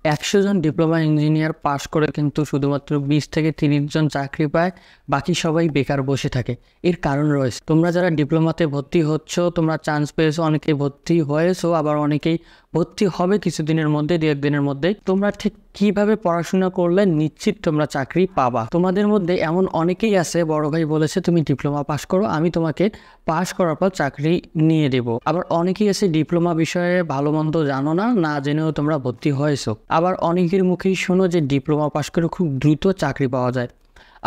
100 জন diploma engineer পাশ করে কিন্তু শুধুমাত্র 20 থেকে 30 জন চাকরি পায়, বাকি সবাই বেকার বসে থাকে। এর কারণ রয়েছে। তোমরা যারা ডিপ্লোমাতে ভর্তি হচ্ছ, তোমরা চান্স পেয়েছো, অনেকেই ভর্তি হয়েছো, আবার অনেকেই ভর্তি হবে কিছুদিনের মধ্যে, 2-1 দিনের মধ্যে। তোমরা ঠিক কিভাবে পড়াশোনা করলে নিশ্চিত তোমরা চাকরি পাবা। তোমাদের মধ্যে এমন অনেকেই আছে, বড় ভাই বলেছে তুমি ডিপ্লোমা পাশ করো, আমি তোমাকে পাশ করার পর চাকরি নিয়ে দেব। আবার অনেকেই আছে ডিপ্লোমা বিষয়ে ভালো মন্দ জানো না, না জেনেও তোমরা ভর্তি হয়েছো। আবার অনেকের মুখেই শোনো যে ডিপ্লোমা পাশ করে খুব দ্রুত চাকরি পাওয়া যায়।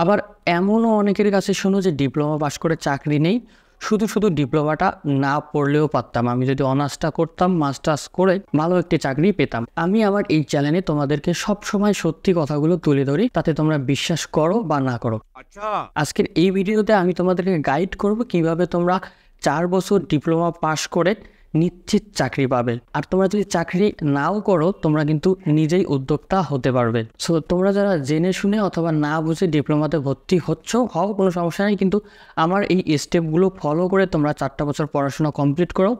আবার এমনও অনেকের কাছে শোনো যে ডিপ্লোমা পাশ করে চাকরি নেই, শুধু ডিপ্লোমাটা না পড়লেও পারতাম, আমি যদি অনার্সটা করতাম, মাস্টার্স করে ভালো একটি চাকরি পেতাম। আমি আমার এই চ্যানেলে তোমাদেরকে সবসময় সত্যি কথাগুলো তুলে ধরি, তাতে তোমরা বিশ্বাস করো বা না করো। আজকের এই ভিডিওতে আমি তোমাদেরকে গাইড করব কিভাবে তোমরা 4 বছর ডিপ্লোমা পাশ করে নিশ্চিত চাকরি পাবে। আর তোমরা যদি চাকরি নাও করো, তোমরা কিন্তু নিজেই উদ্যোক্তা হতে পারবে। সো তোমরা যারা জেনে শুনে অথবা না বুঝে ডিপ্লোমাতে ভর্তি হও, কোনো সমস্যা নেই, কিন্তু আমার এই স্টেপগুলো ফলো করে তোমরা 4টা বছর পড়াশোনা কমপ্লিট করো,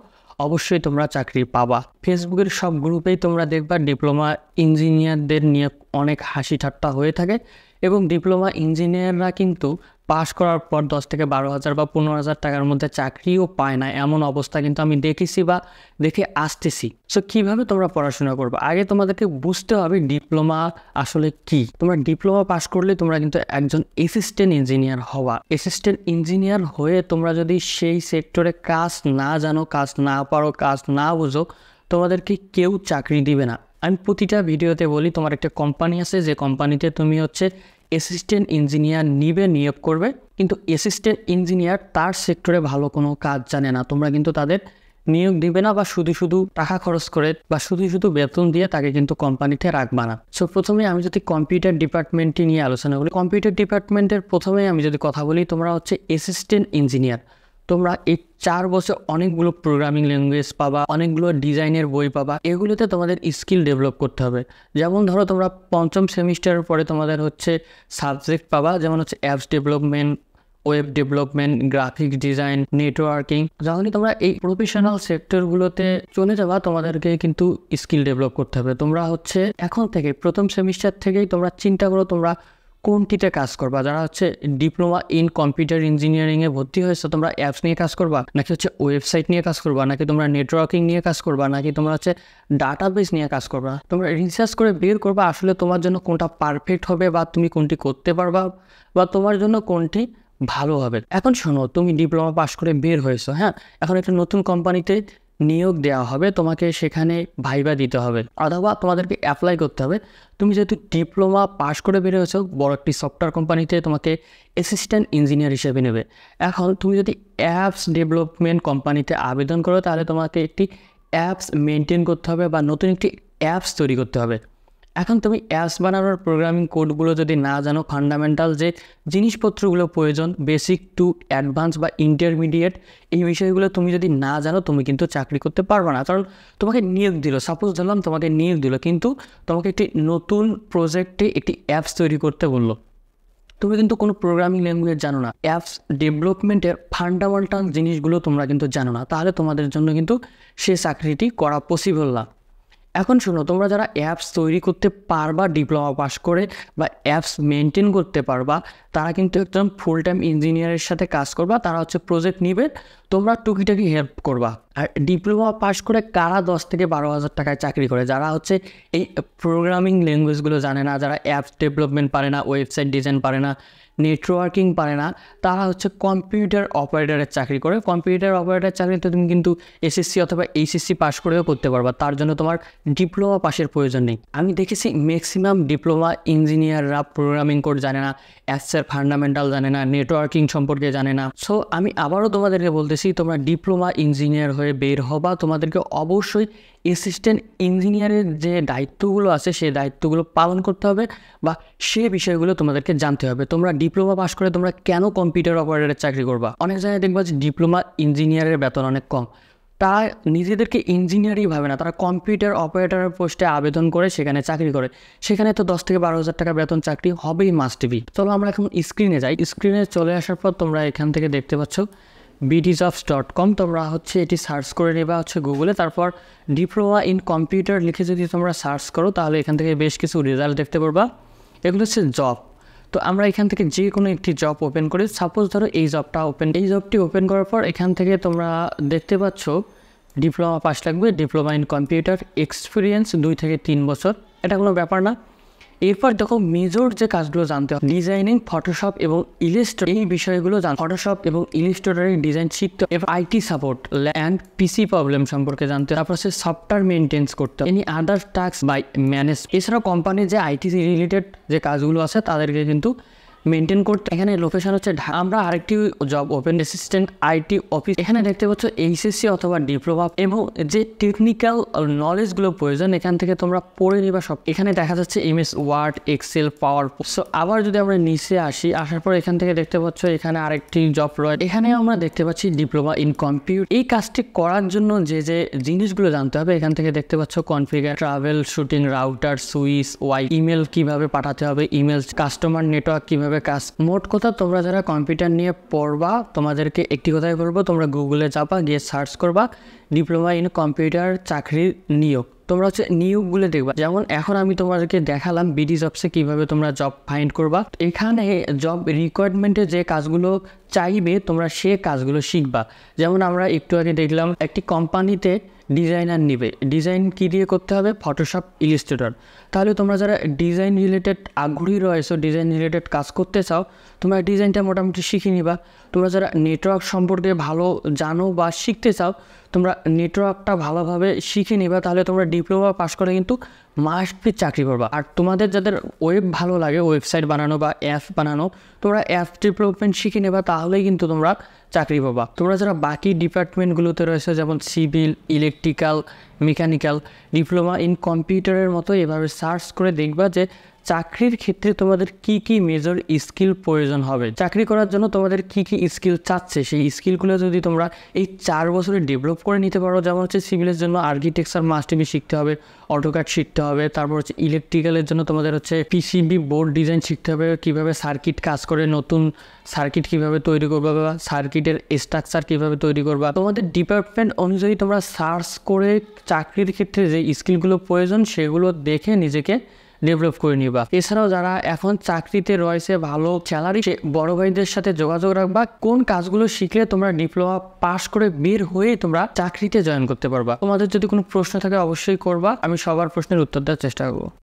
অবশ্যই তোমরা চাকরি পাবা। ফেসবুকের সব গ্রুপেই তোমরা দেখবা ডিপ্লোমা ইঞ্জিনিয়ারদের নিয়ে অনেক হাসি ঠাট্টা হয়ে থাকে, এবং ডিপ্লোমা ইঞ্জিনিয়াররা কিন্তু পাশ করার পর 10 থেকে 12,000 বা 15,000 টাকার মধ্যে চাকরিও পায় না, এমন অবস্থা কিন্তু আমি দেখেছি বা দেখে আসতেছি। সো কীভাবে তোমরা পড়াশোনা করবে, আগে তোমাদেরকে বুঝতে হবে ডিপ্লোমা আসলে কি। তোমরা ডিপ্লোমা পাশ করলে তোমরা কিন্তু একজন অ্যাসিস্ট্যান্ট ইঞ্জিনিয়ার হওয়া। অ্যাসিস্ট্যান্ট ইঞ্জিনিয়ার হয়ে তোমরা যদি সেই সেক্টরে কাজ না জানো, কাজ না পারো, কাজ না বুঝো, তোমাদেরকে কেউ চাকরি দিবে না। আমি প্রতিটা ভিডিওতে বলি, তোমার একটা কোম্পানি আছে, যে কোম্পানিতে তুমি অ্যাসিস্ট্যান্ট ইঞ্জিনিয়ার নিয়োগ করবে, কিন্তু অ্যাসিস্ট্যান্ট ইঞ্জিনিয়ার তার সেক্টরে ভালো কোনো কাজ জানে না, তোমরা কিন্তু তাদের নিয়োগ দিবে না, বা শুধু টাকা খরচ করে বা শুধু বেতন দিয়ে তাকে কিন্তু কোম্পানিতে রাখবা না। সো প্রথমে আমি যদি কম্পিউটার ডিপার্টমেন্টটি নিয়ে আলোচনা করি, কম্পিউটার ডিপার্টমেন্টের প্রথমে আমি যদি কথা বলি, তোমরা অ্যাসিস্ট্যান্ট ইঞ্জিনিয়ার। তোমরা এই 4 বছর অনেকগুলো প্রোগ্রামিং ল্যাঙ্গুয়েজ পাবা, অনেকগুলো ডিজাইনের বই পাবা, এগুলোতে তোমাদের স্কিল ডেভেলপ করতে হবে। যেমন ধরো তোমরা 5ম সেমিস্টারের পরে তোমাদের সাবজেক্ট পাবা, যেমন apps development, web development, graphics design, networking. যখনই তোমরা এই প্রফেশনাল সেক্টরগুলোতে চলে যাবা, তোমাদেরকে কিন্তু স্কিল ডেভেলপ করতে হবে। তোমরা এখন থেকে 1ম সেমিস্টার থেকেই তোমরা চিন্তা করো তোমরা কোনটিতে কাজ করবা। যারা ডিপ্লোমা ইন কম্পিউটার ইঞ্জিনিয়ারিংয়ে ভর্তি হয়েছে, তোমরা অ্যাপস নিয়ে কাজ করবা, নাকি ওয়েবসাইট নিয়ে কাজ করবা, নাকি তোমরা নেটওয়ার্কিং নিয়ে কাজ করবা, নাকি তোমরা ডাটাবেস নিয়ে কাজ করবা। তোমরা রিসার্চ করে বের করবা আসলে তোমার জন্য কোনটা পারফেক্ট হবে, বা তুমি কোনটি করতে পারবা, বা তোমার জন্য কোনটি ভালো হবে। এখন শোনো, তুমি ডিপ্লোমা পাশ করে বের হয়েছো, হ্যাঁ, এখন একটা নতুন কোম্পানিতে নিয়োগ দেওয়া হবে, তোমাকে সেখানে ভাইবা দিতে হবে, অথবা তোমাদেরকে অ্যাপ্লাই করতে হবে। তুমি যেহেতু ডিপ্লোমা পাশ করে বের হয়েছো, বড় একটি সফটওয়্যার কোম্পানিতে তোমাকে অ্যাসিস্ট্যান্ট ইঞ্জিনিয়ার হিসেবে নেবে। এখন তুমি যদি অ্যাপস ডেভেলপমেন্ট কোম্পানিতে আবেদন করো, তাহলে তোমাকে একটি অ্যাপস মেনটেন করতে হবে, বা নতুন একটি অ্যাপস তৈরি করতে হবে। এখন তুমি অ্যাপস বানানোর প্রোগ্রামিং কোডগুলো যদি না জানো, ফান্ডামেন্টাল যে জিনিসপত্রগুলো প্রয়োজন, বেসিক টু অ্যাডভান্স বা ইন্টারমিডিয়েট, এই বিষয়গুলো তুমি যদি না জানো, তুমি কিন্তু চাকরি করতে পারবে না। কারণ তোমাকে নিয়োগ দিল, সাপোজ ধরলাম তোমাকে নিয়োগ দিল, কিন্তু তোমাকে একটি নতুন প্রজেক্টে একটি অ্যাপস তৈরি করতে বললো, তুমি কিন্তু কোনো প্রোগ্রামিং ল্যাঙ্গুয়েজ জানো না, অ্যাপস ডেভেলপমেন্টের ফান্ডামেন্টাল জিনিসগুলো তোমরা কিন্তু জানো না, তাহলে তোমাদের জন্য কিন্তু সে চাকরিটি করা পসিবল না। এখন শোনো, তোমরা যারা অ্যাপস তৈরি করতে পারবা ডিপ্লোমা পাস করে, বা অ্যাপস মেনটেন করতে পারবা, তারা কিন্তু একদম ফুল টাইম ইঞ্জিনিয়ারের সাথে কাজ করবা। তারা প্রজেক্ট নিবে, তোমরা টুকিটাকি হেল্প করবা। আর ডিপ্লোমা পাস করে কারা 10 থেকে 12,000 টাকায় চাকরি করে? যারা এই প্রোগ্রামিং ল্যাঙ্গুয়েজগুলো জানে না, যারা অ্যাপস ডেভেলপমেন্ট পারে না, ওয়েবসাইট ডিজাইন পারে না, নেটওয়ার্কিং পারে না, তারা কম্পিউটার অপারেটরের চাকরি করে। কম্পিউটার অপারেটরের চাকরিতে তুমি কিন্তু এসএসসি অথবা এইচএসসি পাস করেও করতে পারবা, তার জন্য তোমার ডিপ্লোমা পাসের প্রয়োজন নেই। আমি দেখেছি ম্যাক্সিমাম ডিপ্লোমা ইঞ্জিনিয়াররা প্রোগ্রামিং কোড জানে না, অ্যাপসের ফান্ডামেন্টাল জানে না, নেটওয়ার্কিং সম্পর্কে জানে না। সো আমি আবারও তোমাদেরকে বলতেছি, তোমরা ডিপ্লোমা ইঞ্জিনিয়ার হয়ে বের হবা, তোমাদেরকে অবশ্যই অ্যাসিস্ট্যান্ট ইঞ্জিনিয়ারের যে দায়িত্বগুলো আছে সেই দায়িত্বগুলো পালন করতে হবে, বা সে বিষয়গুলো তোমাদেরকে জানতে হবে। তোমরা ডিপ্লোমা পাস করে তোমরা কেন কম্পিউটার অপারেটরের চাকরি করবা? অনেক জায়গায় দেখবা যে ডিপ্লোমা ইঞ্জিনিয়ারের বেতন অনেক কম, তারা নিজেদেরকে ইঞ্জিনিয়ারই ভাবে না, তারা কম্পিউটার অপারেটরের পোস্টে আবেদন করে সেখানে চাকরি করে, সেখানে তো 10 থেকে 12,000 টাকা বেতন চাকরি হবেই, মাস্ট বি। চলো আমরা এখন স্ক্রিনে যাই। স্ক্রিনে চলে আসার পর তোমরা এখান থেকে দেখতে পাচ্ছ btjobs.com, তোমরা হচ্ছে এটি সার্চ করে নেবা হচ্ছে গুগলে, তারপর ডিপ্লোমা ইন কম্পিউটার লিখে যদি তোমরা সার্চ করো তাহলে এখান থেকে বেশ কিছু রেজাল্ট দেখতে পারবা। এগুলো হচ্ছে জব। তো আমরা এখান থেকে যে কোনো একটি জব ওপেন করি, সাপোজ ধরো এই জবটি ওপেন করার পর এখান থেকে তোমরা দেখতে পাচ্ছ ডিপ্লোমা পাস লাগবে, ডিপ্লোমা ইন কম্পিউটার, এক্সপিরিয়েন্স 2 থেকে 3 বছর, এটা কোনো ব্যাপার না। এরপর দেখো মেজর যে কাজগুলো জানতে হবে, ডিজাইনিং, ফটোশপ এবং ইলাস্ট্রেটর, এই বিষয়গুলো ফটোশপ এবং ইলাস্ট্রেটরের ডিজাইন শিখতে হবে। এরপর IT support and PC problem সম্পর্কে জানতে হবে। তারপর হচ্ছে সফটওয়্যার মেনটেন্স করতে হবে, any other task by manage. এছাড়াও কোম্পানির যে আইটি রিলেটেড যে কাজগুলো আছে তাদেরকে কিন্তু মেনটেন করতে। এখানে লোকেশন হচ্ছে আমরা আরেকটি job open, assistant IT office. এখানে দেখতে পাচ্ছ এইচএসসি অথবা ডিপ্লোমা এবং যে টেকনিক্যাল নলেজগুলো প্রয়োজন এখান থেকে তোমরা পড়ে নিবা সব। এখানে দেখা যাচ্ছে এমএস ওয়ার্ড, এক্সেল, পাওয়ার। সো আবার যদি আমরা নিচে আসার পর এখান থেকে দেখতে পাচ্ছ এখানে আরেকটি জব রয়েছে। এখানে আমরা দেখতে পাচ্ছি ডিপ্লোমা ইন কম্পিউটার। এই কাজটি করার জন্য যে জিনিসগুলো জানতে হবে এখান থেকে দেখতে পাচ্ছ configure, travel shooting, router, switch, email কিভাবে পাঠাতে হবে, ইমেল, কাস্টমার নেটওয়ার্ক কিভাবে কাজ। মোট কথা তোমরা যারা কম্পিউটার নিয়ে পড়বা তোমাদেরকে একটি কথাই বলবো, তোমরা গুগলে যাবা, গিয়ে সার্চ করবা ডিপ্লোমা ইন কম্পিউটার চাকরির নিয়োগ। তোমরা হচ্ছে নিয়োগগুলো দেখবা। যেমন এখন আমি তোমাদেরকে দেখালাম বিডি জবসে কীভাবে তোমরা জব ফাইন্ড করবা। এখানে জব রিকোয়ারমেন্টে যে কাজগুলো চাইবে তোমরা সে কাজগুলো শিখবা। যেমন আমরা একটু আগে দেখলাম একটি কোম্পানিতে ডিজাইনার নিবে, ডিজাইন কী দিয়ে করতে হবে, ফটোশপ, ইলাস্ট্রেটর। তাহলে তোমরা যারা ডিজাইন রিলেটেড আগ্রহী রয়েছো, ডিজাইন রিলেটেড কাজ করতে চাও, তোমরা ডিজাইনটা মোটামুটি শিখে নিবা। তোমরা যারা নেটওয়ার্ক সম্পর্কে ভালো জানো বা শিখতে চাও তোমরা নেটওয়ার্কটা ভালোভাবে শিখে নিবা। তাহলে তোমরা ডিপ্লোমা পাস করে কিন্তু মাস্ট বি চাকরি করবা। আর তোমাদের যাদের ওয়েব ভালো লাগে, ওয়েবসাইট বানানো বা অ্যাপ বানানো, তোমরা অ্যাপ ডেভেলপমেন্ট শিখে নেবা, তাহলেই কিন্তু তোমরা চাকরি পাবা। তোমরা যারা বাকি ডিপার্টমেন্টগুলোতে রয়েছে যেমন civil, electrical, mechanical, diploma in কম্পিউটারের মতো এভাবে সার্চ করে দেখবা যে চাকরির ক্ষেত্রে তোমাদের কি কি মেজর স্কিল প্রয়োজন হবে, চাকরি করার জন্য তোমাদের কি কি স্কিল চাচ্ছে, সেই স্কিলগুলো যদি তোমরা এই 4 বছরে ডেভেলপ করে নিতে পারো। যেমন হচ্ছে সিভিলের জন্য আর্কিটেকচার মাস্ট বি শিখতে হবে, অটোক্যাড শিখতে হবে। তারপর হচ্ছে ইলেকট্রিক্যালের জন্য তোমাদের হচ্ছে পিসিবি বোর্ড ডিজাইন শিখতে হবে, কীভাবে সার্কিট কাজ করে, নতুন সার্কিট কীভাবে তৈরি করবা বা সার্কিটের স্ট্রাকচার কীভাবে তৈরি করবা। তোমাদের ডিপার্টমেন্ট অনুযায়ী তোমরা সার্চ করে চাকরির ক্ষেত্রে যে স্কিলগুলো প্রয়োজন সেগুলো দেখে নিজেকে ডেভেলপ করে নিবা। এছাড়াও যারা এখন চাকরিতে রয়েছে, ভালো স্যালারি, সে বড় ভাইদের সাথে যোগাযোগ রাখবা। কোন কাজগুলো শিখলে তোমরা ডিপ্লোমা পাস করে বের হয়ে তোমরা চাকরিতে জয়েন করতে পারবা। তোমাদের যদি কোনো প্রশ্ন থাকে অবশ্যই করবা, আমি সবার প্রশ্নের উত্তর দেওয়ার চেষ্টা করবো।